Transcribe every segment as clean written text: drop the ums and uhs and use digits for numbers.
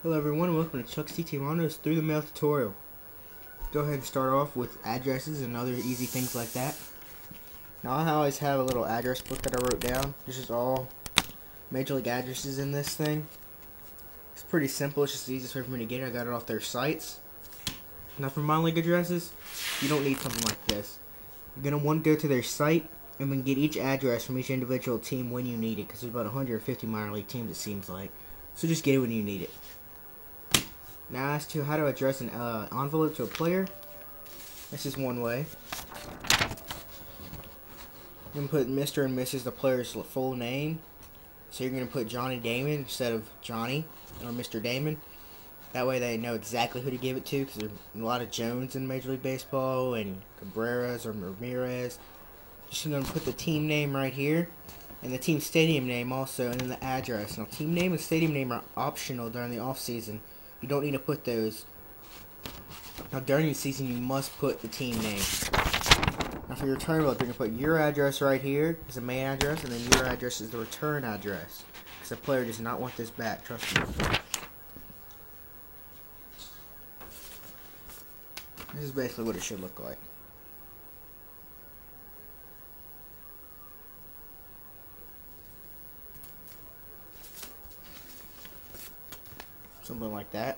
Hello everyone, welcome to Chuck's TT Mono's Through the Mail tutorial. Go ahead and start off with addresses and other easy things like that. Now I always have a little address book that I wrote down. This is all Major League addresses in this thing. It's pretty simple, it's just the easiest way for me to get it. I got it off their sites. Now for minor league addresses, you don't need something like this. You're going to want to go to their site and then get each address from each individual team when you need it, because there's about 150 minor league teams it seems like. So just get it when you need it. Now as to how to address an envelope to a player, this is one way. You can put Mr. and Mrs. the player's full name. So you're going to put Johnny Damon instead of Johnny or Mr. Damon. That way they know exactly who to give it to, because there's a lot of Jones in Major League Baseball and Cabreras or Ramirez. Just going to put the team name right here and the team stadium name also, and then the address. Now team name and stadium name are optional during the off season. You don't need to put those. Now during the season you must put the team name. Now for your return envelope, you're going to put your address right here as the main address, and then your address is the return address. Because the player does not want this back, trust me. This is basically what it should look like. Something like that.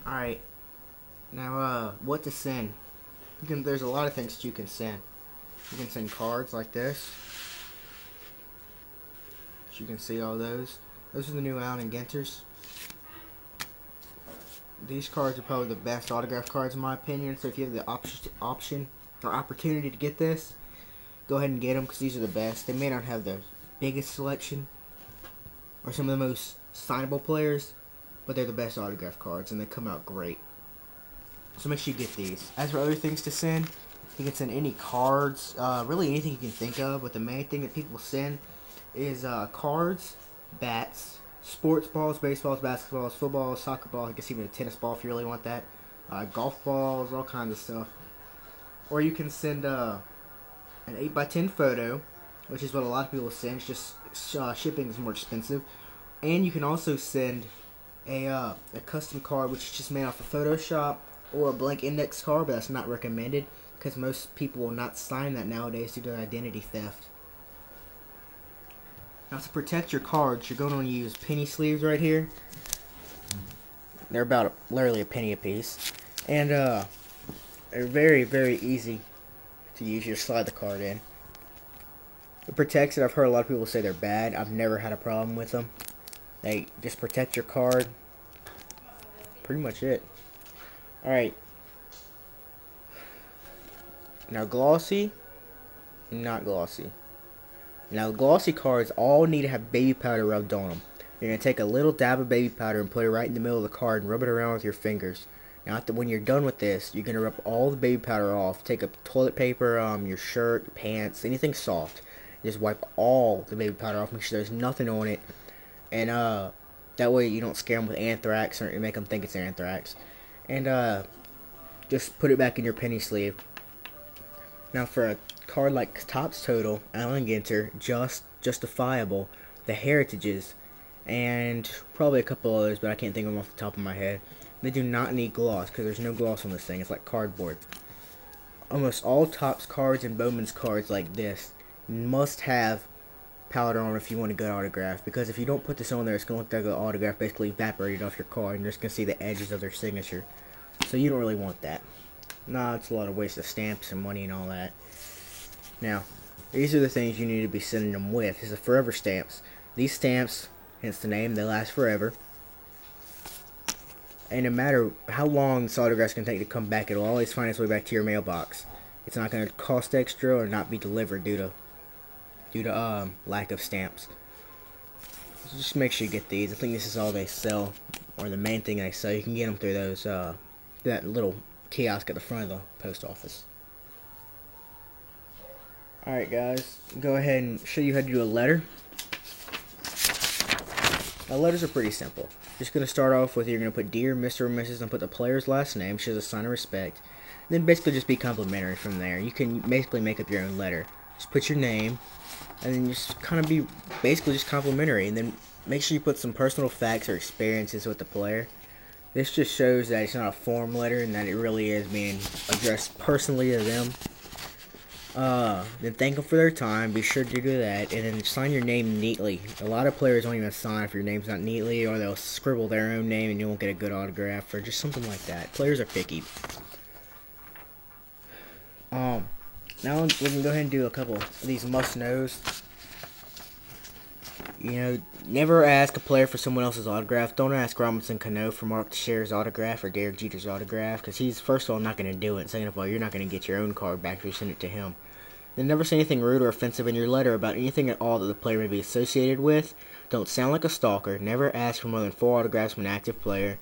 Alright. Now, what to send? There's a lot of things that you can send. You can send cards like this. As you can see all those. Those are the new Allen and Ginters. These cards are probably the best autograph cards in my opinion. So if you have the option or opportunity to get this, go ahead and get them, because these are the best. They may not have the biggest selection or some of the most signable players, but they're the best autograph cards and they come out great. So make sure you get these. As for other things to send, you can send any cards, really anything you can think of, but the main thing that people send is cards, bats, sports balls, baseballs, basketballs, footballs, soccer balls, I guess even a tennis ball if you really want that, golf balls, all kinds of stuff. Or you can send an 8x10 photo, which is what a lot of people send. It's just shipping is more expensive. And you can also send a custom card, which is just made off of Photoshop, or a blank index card, but that's not recommended because most people will not sign that nowadays due to identity theft. Now to protect your cards, you're going to use penny sleeves right here. They're about literally a penny a piece, and they're very, very easy to use. You just slide the card in. It protects it. I've heard a lot of people say they're bad. I've never had a problem with them. They just protect your card. Pretty much it. Alright. Now glossy, not glossy. Now glossy cards all need to have baby powder rubbed on them. You're going to take a little dab of baby powder and put it right in the middle of the card and rub it around with your fingers. Now when you're done with this, you're going to rub all the baby powder off. Take a toilet paper, your shirt, your pants, anything soft. Just wipe all the baby powder off. Make sure there's nothing on it. And that way you don't scare them with anthrax or make them think it's anthrax. And just put it back in your penny sleeve. Now for a card like Topps Total, Allen Ginter, Justifiable, the Heritages, and probably a couple others, but I can't think of them off the top of my head. They do not need gloss, because there's no gloss on this thing. It's like cardboard. Almost all Topps cards and Bowman's cards like this must have powder on if you want a good autograph, because if you don't put this on there, it's going to look like an autograph basically evaporated off your card, and you're just going to see the edges of their signature. So you don't really want that. Nah, it's a lot of waste of stamps and money and all that. Now, these are the things you need to be sending them with. These are forever stamps. These stamps, hence the name, they last forever. And no matter how long this autograph's going to take to come back, it'll always find its way back to your mailbox. It's not going to cost extra or not be delivered due to lack of stamps. So just make sure you get these. I think this is all they sell, or the main thing they sell. You can get them through those that little kiosk at the front of the post office. Alright guys, go ahead and show you how to do a letter. Now letters are pretty simple. Just going to start off with, you're going to put Dear Mr. or Mrs. and put the player's last name, which is a sign of respect. Then basically just be complimentary from there. You can basically make up your own letter. Just put your name, and then just kind of be basically just complimentary, and then make sure you put some personal facts or experiences with the player. This just shows that it's not a form letter and that it really is being addressed personally to them. Then thank them for their time. Be sure to do that, and then sign your name neatly. A lot of players won't even sign if your name's not neatly, or they'll scribble their own name and you won't get a good autograph, or just something like that. Players are picky. Now we can go ahead and do a couple of these must-knows. You know, never ask a player for someone else's autograph. Don't ask Robinson Cano for Mark Teixeira's autograph or Derek Jeter's autograph, because he's, first of all, not going to do it. Second of all, you're not going to get your own card back if you send it to him. Then never say anything rude or offensive in your letter about anything at all that the player may be associated with. Don't sound like a stalker. Never ask for more than 4 autographs from an active player.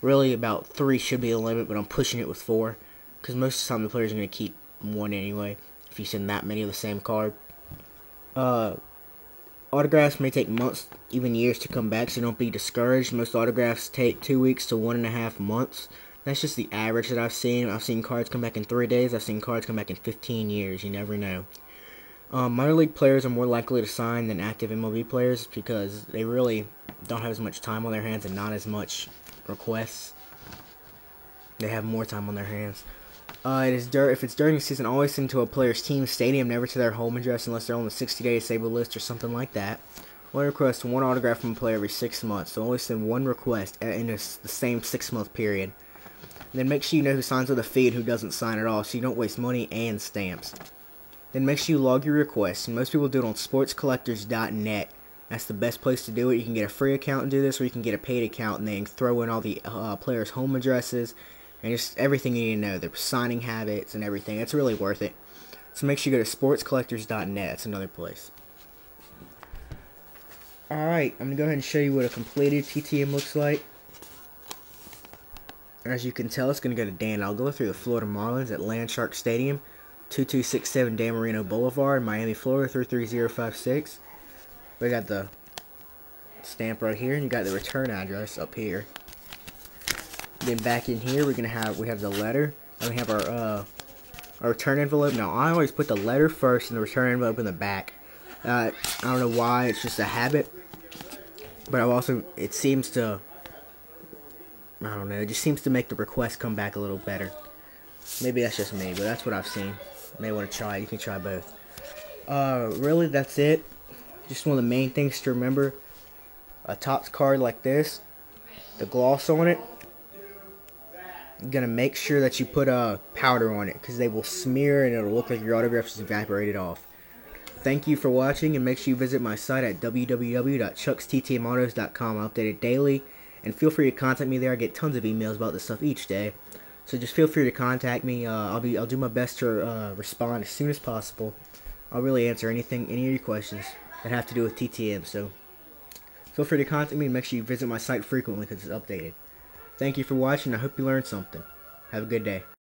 Really, about 3 should be the limit, but I'm pushing it with 4, because most of the time the players are going to keep 1 anyway if you send that many of the same card. Autographs may take months, even years to come back, so don't be discouraged. Most autographs take 2 weeks to 1.5 months. That's just the average that I've seen. I've seen cards come back in 3 days. I've seen cards come back in 15 years. You never know. Minor league players are more likely to sign than active MLB players because they really don't have as much time on their hands and not as much requests. They have more time on their hands. If it's during the season, always send to a player's team stadium, never to their home address unless they're on the 60-day disabled list or something like that. Only request 1 autograph from a player every 6 months, so only send 1 request in the same 6-month period. And then make sure you know who signs with a fee and who doesn't sign at all, so you don't waste money and stamps. Then make sure you log your requests, and most people do it on sportscollectors.net. That's the best place to do it. You can get a free account and do this, or you can get a paid account and then throw in all the players' home addresses and just everything you need to know, their signing habits and everything. It's really worth it. So make sure you go to sportscollectors.net. That's another place. Alright, I'm going to go ahead and show you what a completed TTM looks like. As you can tell, it's going to go to Dan. I'll go through the Florida Marlins at Landshark Stadium, 2267 Dan Marino Boulevard, Miami, Florida, 33056. We got the stamp right here, and you got the return address up here. Then back in here, we have the letter, and we have our return envelope. Now, I always put the letter first and the return envelope in the back. I don't know why, it's just a habit. But it seems to, I don't know, it just seems to make the request come back a little better. Maybe that's just me, but that's what I've seen. You may want to try it. You can try both. Really, that's it. Just one of the main things to remember. A Topps card like this, the gloss on it, you're going to make sure that you put a powder on it, because they will smear and it'll look like your autograph is evaporated off. Thank you for watching, and make sure you visit my site at www.chucksttmautos.com. I update it daily, and feel free to contact me there. I get tons of emails about this stuff each day, so just feel free to contact me. I'll do my best to respond as soon as possible. I'll really answer any of your questions that have to do with TTM, so feel free to contact me, and make sure you visit my site frequently because it's updated. Thank you for watching. I hope you learned something. Have a good day.